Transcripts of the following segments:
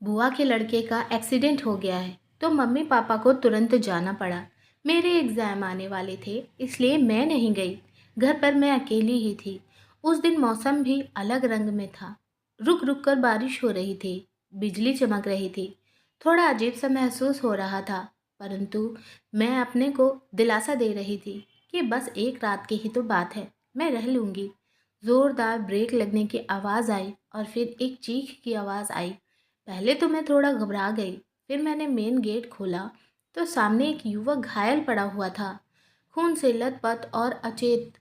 बुआ के लड़के का एक्सीडेंट हो गया है तो मम्मी पापा को तुरंत जाना पड़ा। मेरे एग्ज़ाम आने वाले थे इसलिए मैं नहीं गई। घर पर मैं अकेली ही थी। उस दिन मौसम भी अलग रंग में था। रुक रुक कर बारिश हो रही थी। बिजली चमक रही थी। थोड़ा अजीब सा महसूस हो रहा था, परंतु मैं अपने को दिलासा दे रही थी कि बस एक रात की ही तो बात है, मैं रह लूँगी। ज़ोरदार ब्रेक लगने की आवाज़ आई और फिर एक चीख की आवाज़ आई। पहले तो मैं थोड़ा घबरा गई। फिर मैंने मेन गेट खोला तो सामने एक युवक घायल पड़ा हुआ था, खून से लथपथ और अचेत।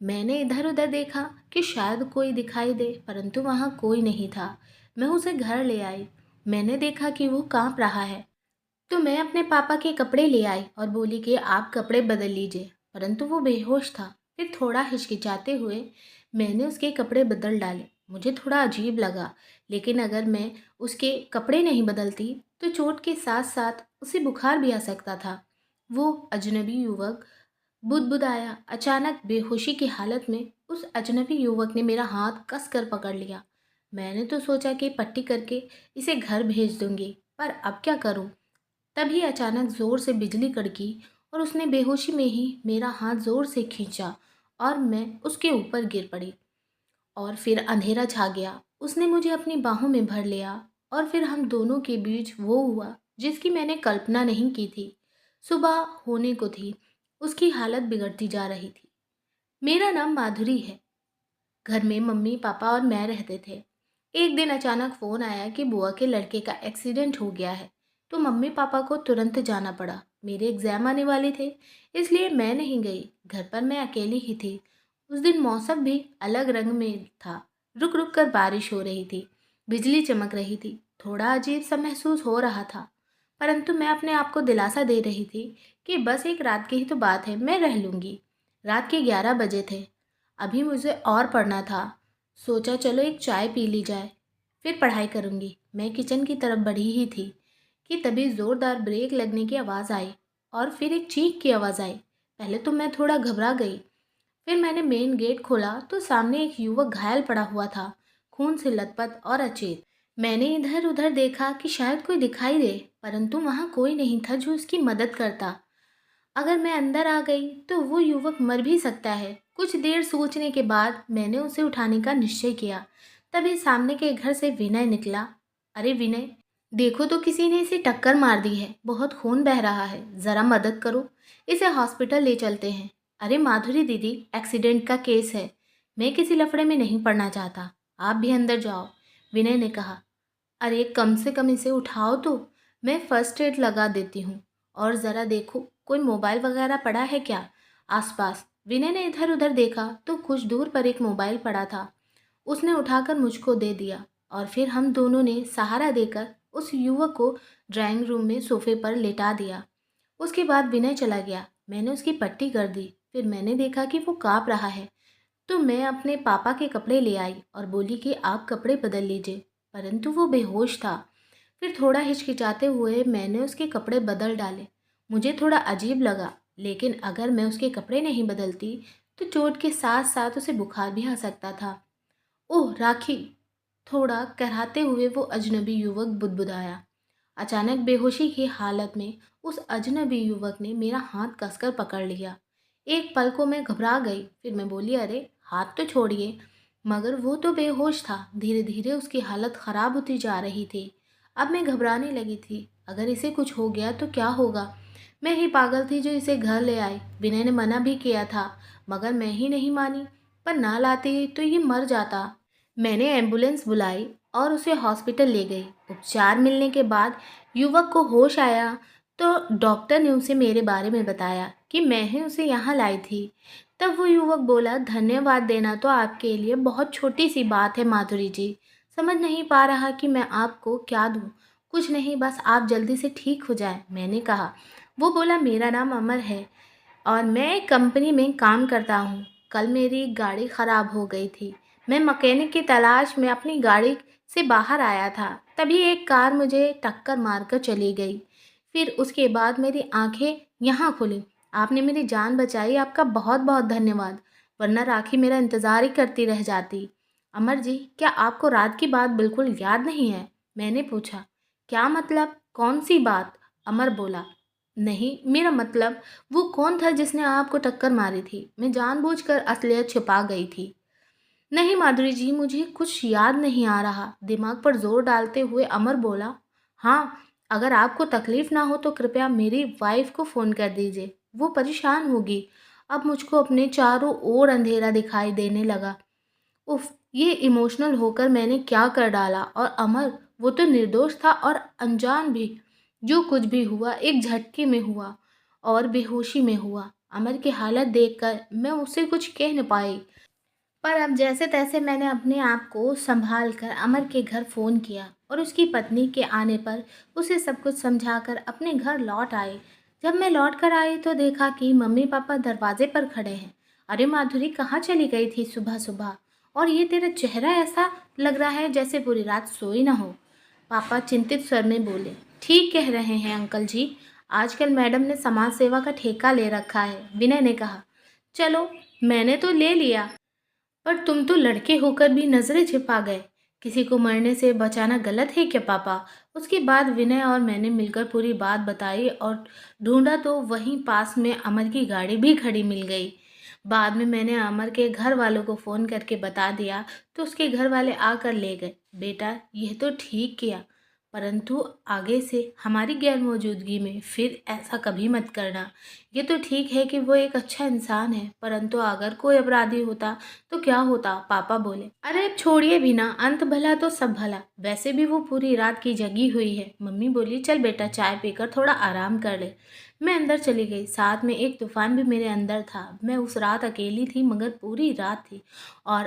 मैंने इधर उधर देखा कि शायद कोई दिखाई दे, परंतु वहाँ कोई नहीं था। मैं उसे घर ले आई। मैंने देखा कि वो कांप रहा है, तो मैं अपने पापा के कपड़े ले आई और बोली कि आप कपड़े बदल लीजिए, परंतु वो बेहोश था। फिर थोड़ा हिचकिचाते हुए मैंने उसके कपड़े बदल डाले। मुझे थोड़ा अजीब लगा, लेकिन अगर मैं उसके कपड़े नहीं बदलती तो चोट के साथ साथ उसे बुखार भी आ सकता था। वो अजनबी युवक बुदबुदाया। अचानक बेहोशी की हालत में उस अजनबी युवक ने मेरा हाथ कस कर पकड़ लिया। मैंने तो सोचा कि पट्टी करके इसे घर भेज दूंगी, पर अब क्या करूं। तभी अचानक जोर से बिजली कड़की और उसने बेहोशी में ही मेरा हाथ जोर से खींचा और मैं उसके ऊपर गिर पड़ी। और फिर अंधेरा छा गया। उसने मुझे अपनी बाहों में भर लिया और फिर हम दोनों के बीच वो हुआ जिसकी मैंने कल्पना नहीं की थी। सुबह होने को थी। उसकी हालत बिगड़ती जा रही थी। मेरा नाम माधुरी है। घर में मम्मी पापा और मैं रहते थे। एक दिन अचानक फ़ोन आया कि बुआ के लड़के का एक्सीडेंट हो गया है, तो मम्मी पापा को तुरंत जाना पड़ा। मेरे एग्ज़ाम आने वाले थे, इसलिए मैं नहीं गई। घर पर मैं अकेली ही थी। उस दिन मौसम भी अलग रंग में था। रुक रुक कर बारिश हो रही थी। बिजली चमक रही थी। थोड़ा अजीब सा महसूस हो रहा था, परंतु मैं अपने आप को दिलासा दे रही थी कि बस एक रात की ही तो बात है, मैं रह लूँगी। रात के 11 बजे थे। अभी मुझे और पढ़ना था। सोचा चलो एक चाय पी ली जाए, फिर पढ़ाई करूँगी। मैं किचन की तरफ बढ़ी ही थी कि तभी ज़ोरदार ब्रेक लगने की आवाज़ आई और फिर एक चीख की आवाज़ आई। पहले तो मैं थोड़ा घबरा गई। फिर मैंने मेन गेट खोला तो सामने एक युवक घायल पड़ा हुआ था, खून से लथपथ और अचेत। मैंने इधर उधर देखा कि शायद कोई दिखाई दे, परंतु वहाँ कोई नहीं था जो उसकी मदद करता। अगर मैं अंदर आ गई तो वो युवक मर भी सकता है। कुछ देर सोचने के बाद मैंने उसे उठाने का निश्चय किया। तभी सामने के घर से विनय निकला। अरे विनय, देखो तो किसी ने इसे टक्कर मार दी है, बहुत खून बह रहा है, ज़रा मदद करो, इसे हॉस्पिटल ले चलते हैं। अरे माधुरी दीदी, एक्सीडेंट का केस है, मैं किसी लफड़े में नहीं पड़ना चाहता, आप भी अंदर जाओ, विनय ने कहा। अरे कम से कम इसे उठाओ तो, मैं फर्स्ट एड लगा देती हूँ। और ज़रा देखो कोई मोबाइल वगैरह पड़ा है क्या आसपास। विनय ने इधर उधर देखा तो कुछ दूर पर एक मोबाइल पड़ा था। उसने उठाकर मुझको दे दिया और फिर हम दोनों ने सहारा देकर उस युवक को ड्राइंग रूम में सोफे पर लेटा दिया। उसके बाद विनय चला गया। मैंने उसकी पट्टी कर दी। फिर मैंने देखा कि वो काँप रहा है, तो मैं अपने पापा के कपड़े ले आई और बोली कि आप कपड़े बदल लीजिए, परंतु वो बेहोश था। फिर थोड़ा हिचकिचाते हुए मैंने उसके कपड़े बदल डाले। मुझे थोड़ा अजीब लगा, लेकिन अगर मैं उसके कपड़े नहीं बदलती तो चोट के साथ साथ उसे बुखार भी आ सकता था। ओह राखी, थोड़ा कराहते हुए वो अजनबी युवक बुदबुदाया। अचानक बेहोशी की हालत में उस अजनबी युवक ने मेरा हाथ कसकर पकड़ लिया। एक पल को मैं घबरा गई। फिर मैं बोली, अरे हाथ तो छोड़िए। मगर वो तो बेहोश था। धीरे धीरे उसकी हालत ख़राब होती जा रही थी। अब मैं घबराने लगी थी, अगर इसे कुछ हो गया तो क्या होगा। मैं ही पागल थी जो इसे घर ले आई। विनय ने मना भी किया था, मगर मैं ही नहीं मानी। पर ना लाती तो ये मर जाता। मैंने एम्बुलेंस बुलाई और उसे हॉस्पिटल ले गई। उपचार मिलने के बाद युवक को होश आया तो डॉक्टर ने उसे मेरे बारे में बताया कि मैं ही उसे यहाँ लाई थी। तब वो युवक बोला, धन्यवाद देना तो आपके लिए बहुत छोटी सी बात है माधुरी जी। समझ नहीं पा रहा कि मैं आपको क्या दूँ। कुछ नहीं, बस आप जल्दी से ठीक हो जाए, मैंने कहा। वो बोला, मेरा नाम अमर है और मैं एक कंपनी में काम करता हूँ। कल मेरी गाड़ी ख़राब हो गई थी। मैं मैकेनिक की तलाश में अपनी गाड़ी से बाहर आया था। तभी एक कार मुझे टक्कर मारकर चली गई। फिर उसके बाद मेरी आंखें यहाँ खुली। आपने मेरी जान बचाई, आपका बहुत बहुत धन्यवाद, वरना राखी मेरा इंतज़ार ही करती रह जाती। अमर जी, क्या आपको रात की बात बिल्कुल याद नहीं है? मैंने पूछा। क्या मतलब? कौन सी बात? अमर बोला। नहीं, मेरा मतलब वो कौन था जिसने आपको टक्कर मारी थी? मैं जानबूझकर असलियत छुपा गई थी। नहीं माधुरी जी, मुझे कुछ याद नहीं आ रहा, दिमाग पर जोर डालते हुए अमर बोला। हाँ, अगर आपको तकलीफ ना हो तो कृपया मेरी वाइफ को फ़ोन कर दीजिए, वो परेशान होगी। अब मुझको अपने चारों ओर अंधेरा दिखाई देने लगा। उफ, ये इमोशनल होकर मैंने क्या कर डाला? और अमर, वो तो निर्दोष था और अनजान भी। जो कुछ भी हुआ एक झटके में हुआ और बेहोशी में हुआ। अमर की हालत देखकर मैं उसे कुछ कह न पाई, पर अब जैसे तैसे मैंने अपने आप को संभाल कर अमर के घर फ़ोन किया और उसकी पत्नी के आने पर उसे सब कुछ समझाकर अपने घर लौट आए। जब मैं लौट कर आई तो देखा कि मम्मी पापा दरवाजे पर खड़े हैं। अरे माधुरी, कहाँ चली गई थी सुबह सुबह? और ये तेरा चेहरा ऐसा लग रहा है जैसे पूरी रात सोई ना हो। पापा चिंतित स्वर में बोले। ठीक कह रहे हैं अंकल जी, आजकल मैडम ने समाज सेवा का ठेका ले रखा है, विनय ने कहा। चलो, मैंने तो ले लिया, पर तुम तो लड़के होकर भी नजरें छिपा गए। किसी को मरने से बचाना गलत है क्या पापा? उसके बाद विनय और मैंने मिलकर पूरी बात बताई और ढूंढा तो वहीं पास में अमर की गाड़ी भी खड़ी मिल गई। बाद में मैंने अमर के घर वालों को फ़ोन करके बता दिया तो उसके घर वाले आकर ले गए। बेटा, यह तो ठीक किया, परंतु आगे से हमारी गैर मौजूदगी में फिर ऐसा कभी मत करना। ये तो ठीक है कि वो एक अच्छा इंसान है, परंतु अगर कोई अपराधी होता तो क्या होता? पापा बोले। अरे अब छोड़िए भी ना, अंत भला तो सब भला। वैसे भी वो पूरी रात की जगी हुई है। मम्मी बोली, चल बेटा चाय पीकर थोड़ा आराम कर ले। मैं अंदर चली गई, साथ में एक तूफान भी मेरे अंदर था। मैं उस रात अकेली थी मगर पूरी रात थी। और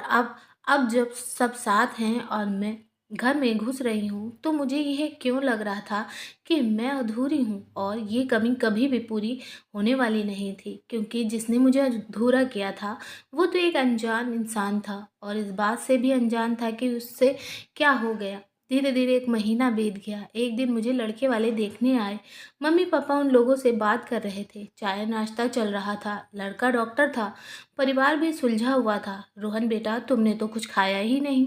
अब जब सब साथ हैं और मैं घर में घुस रही हूँ तो मुझे यह क्यों लग रहा था कि मैं अधूरी हूँ और ये कमी कभी भी पूरी होने वाली नहीं थी, क्योंकि जिसने मुझे अधूरा किया था वो तो एक अनजान इंसान था और इस बात से भी अनजान था कि उससे क्या हो गया। धीरे धीरे एक महीना बीत गया। एक दिन मुझे लड़के वाले देखने आए। मम्मी पापा उन लोगों से बात कर रहे थे, चाय नाश्ता चल रहा था। लड़का डॉक्टर था, परिवार भी सुलझा हुआ था। रोहन बेटा, तुमने तो कुछ खाया ही नहीं,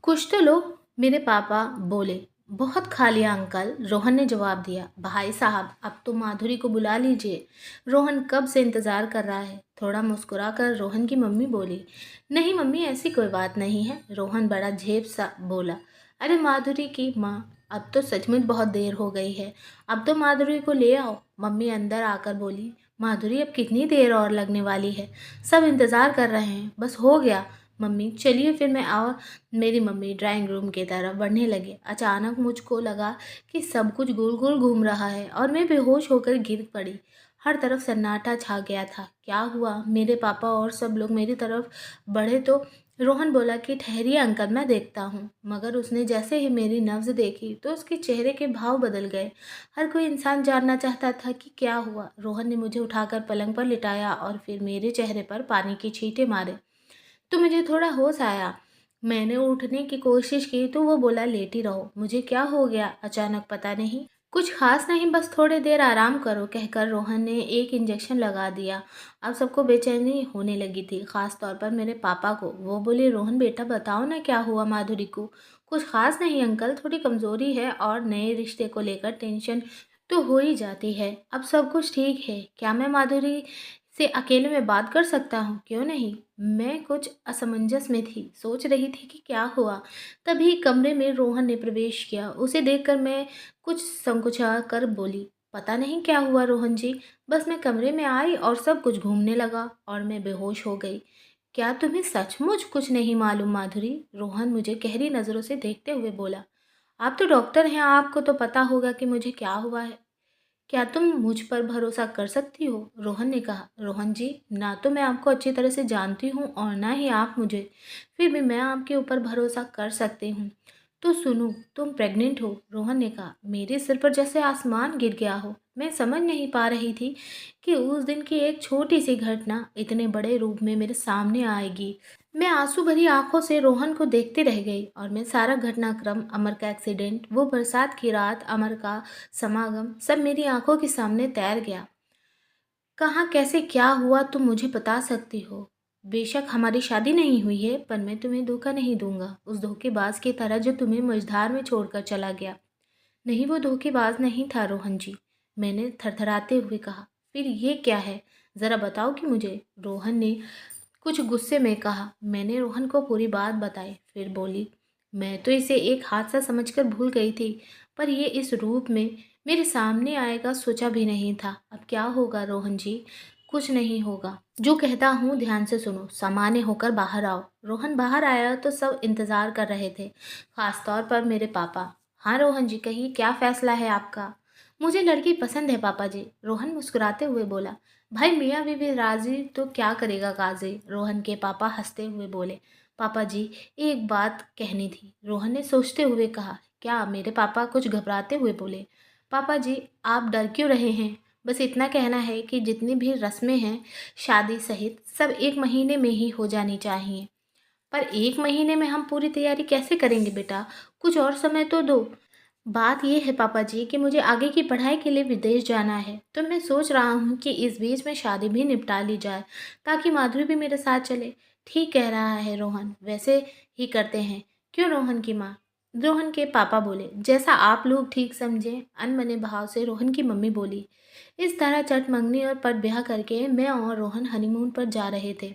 कुछ तो लो, मेरे पापा बोले। बहुत खा लिया अंकल, रोहन ने जवाब दिया। भाई साहब, अब तो माधुरी को बुला लीजिए, रोहन कब से इंतज़ार कर रहा है। थोड़ा मुस्कुरा कर रोहन की मम्मी बोली। नहीं मम्मी, ऐसी कोई बात नहीं है, रोहन बड़ा झेप सा बोला। अरे माधुरी की माँ, अब तो सचमुच बहुत देर हो गई है, अब तो माधुरी को ले आओ, मम्मी अंदर आकर बोली। माधुरी, अब कितनी देर और लगने वाली है? सब इंतज़ार कर रहे हैं, बस हो गया। मम्मी चलिए फिर मैं और मेरी मम्मी ड्राइंग रूम की तरफ बढ़ने लगे। अचानक मुझको लगा कि सब कुछ गोल गोल घूम रहा है और मैं बेहोश होकर गिर पड़ी। हर तरफ सन्नाटा छा गया था। क्या हुआ? मेरे पापा और सब लोग मेरी तरफ बढ़े तो रोहन बोला कि ठहरिए अंकल, मैं देखता हूँ। मगर उसने जैसे ही मेरी नब्ज़ देखी तो उसके चेहरे के भाव बदल गए। हर कोई इंसान जानना चाहता था कि क्या हुआ। रोहन ने मुझे उठाकर पलंग पर लिटाया और फिर मेरे चेहरे पर पानी की छींटे मारे तो मुझे थोड़ा होश आया। मैंने उठने की कोशिश की तो वो बोला, लेटी रहो। मुझे क्या हो गया अचानक पता नहीं। कुछ खास नहीं, बस थोड़ी देर आराम करो, कहकर रोहन ने एक इंजेक्शन लगा दिया। अब सबको बेचैनी होने लगी थी, खास तौर पर मेरे पापा को। वो बोले, रोहन बेटा बताओ ना क्या हुआ माधुरी को? कुछ खास नहीं अंकल, थोड़ी कमज़ोरी है और नए रिश्ते को लेकर टेंशन तो हो ही जाती है। अब सब कुछ ठीक है। क्या मैं माधुरी से अकेले में बात कर सकता हूँ? क्यों नहीं? मैं कुछ असमंजस में थी, सोच रही थी कि क्या हुआ। तभी कमरे में रोहन ने प्रवेश किया। उसे देखकर मैं कुछ संकुचा कर बोली, पता नहीं क्या हुआ रोहन जी, बस मैं कमरे में आई और सब कुछ घूमने लगा और मैं बेहोश हो गई। क्या तुम्हें सचमुच कुछ नहीं मालूम माधुरी? रोहन मुझे गहरी नज़रों से देखते हुए बोला। आप तो डॉक्टर हैं, आपको तो पता होगा कि मुझे क्या हुआ है। क्या तुम मुझ पर भरोसा कर सकती हो? रोहन ने कहा। रोहन जी, ना तो मैं आपको अच्छी तरह से जानती हूँ और ना ही आप मुझे, फिर भी मैं आपके ऊपर भरोसा कर सकती हूँ। तो सुनो, तुम प्रेग्नेंट हो, रोहन ने कहा। मेरे सिर पर जैसे आसमान गिर गया हो। मैं समझ नहीं पा रही थी कि उस दिन की एक छोटी सी घटना इतने बड़े रूप में मेरे सामने आएगी। मैं आंसू भरी आंखों से रोहन को देखते रह गई और मैं सारा घटनाक्रम, अमर का एक्सीडेंट, वो बरसात की रात, अमर का समागम, सब मेरी आंखों के सामने तैर गया। कहाँ कैसे क्या हुआ तुम मुझे बता सकती हो? बेशक हमारी शादी नहीं हुई है, पर मैं तुम्हें धोखा नहीं दूंगा, उस धोखेबाज की तरह जो तुम्हें मझधार में छोड़कर चला गया। नहीं, वो धोखेबाज नहीं था रोहन जी, मैंने थरथराते हुए कहा। फिर ये क्या है? ज़रा बताओ कि मुझे, रोहन ने कुछ गुस्से में कहा। मैंने रोहन को पूरी बात बताई, फिर बोली, मैं तो इसे एक हादसा समझकर भूल गई थी, पर ये इस रूप में मेरे सामने आएगा सोचा भी नहीं था। अब क्या होगा रोहन जी? कुछ नहीं होगा। जो कहता हूँ ध्यान से सुनो, सामान्य होकर बाहर आओ। रोहन बाहर आया तो सब इंतज़ार कर रहे थे, खास तौर पर मेरे पापा। हाँ रोहन जी, कहिए क्या फैसला है आपका? मुझे लड़की पसंद है पापा जी, रोहन मुस्कुराते हुए बोला। भाई मियाँ बीवी राजी तो क्या करेगा काजी, रोहन के पापा हंसते हुए बोले। पापा जी, एक बात कहनी थी, रोहन ने सोचते हुए कहा। क्या? मेरे पापा कुछ घबराते हुए बोले। पापा जी, आप डर क्यों रहे हैं? बस इतना कहना है कि जितनी भी रस्में हैं शादी सहित सब 1 महीने में ही हो जानी चाहिए। पर 1 महीने में हम पूरी तैयारी कैसे करेंगे बेटा? कुछ और समय तो दो। बात यह है पापा जी कि मुझे आगे की पढ़ाई के लिए विदेश जाना है, तो मैं सोच रहा हूँ कि इस बीच में शादी भी निपटा ली जाए, ताकि माधुरी भी मेरे साथ चले। ठीक कह रहा है रोहन, वैसे ही करते हैं। क्यों? रोहन की माँ, रोहन के पापा बोले। जैसा आप लोग ठीक समझें, अनमने भाव से रोहन की मम्मी बोली। इस तरह चट मंगनी और पट ब्याह करके मैं और रोहन हनीमून पर जा रहे थे।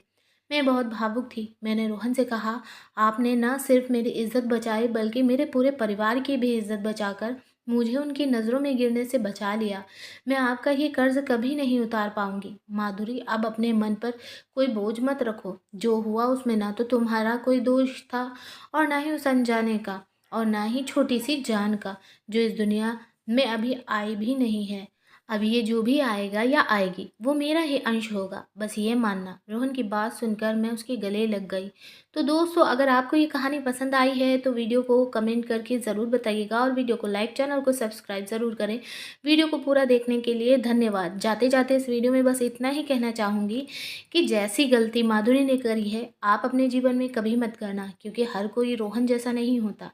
मैं बहुत भावुक थी। मैंने रोहन से कहा, आपने न सिर्फ मेरी इज्जत बचाई बल्कि मेरे पूरे परिवार की भी इज्जत बचाकर मुझे उनकी नज़रों में गिरने से बचा लिया। मैं आपका ये कर्ज कभी नहीं उतार पाऊंगी। माधुरी, अब अपने मन पर कोई बोझ मत रखो। जो हुआ उसमें ना तो तुम्हारा कोई दोष था और ना ही उस अनजाने का, और ना ही छोटी सी जान का, जो इस दुनिया में अभी आई भी नहीं है। अब ये जो भी आएगा या आएगी वो मेरा ही अंश होगा, बस ये मानना। रोहन की बात सुनकर मैं उसके गले लग गई। तो दोस्तों, अगर आपको ये कहानी पसंद आई है तो वीडियो को कमेंट करके ज़रूर बताइएगा, और वीडियो को लाइक, चैनल को सब्सक्राइब ज़रूर करें। वीडियो को पूरा देखने के लिए धन्यवाद। जाते जाते इस वीडियो में बस इतना ही कहना चाहूँगी कि जैसी गलती माधुरी ने करी है, आप अपने जीवन में कभी मत करना, क्योंकि हर कोई रोहन जैसा नहीं होता।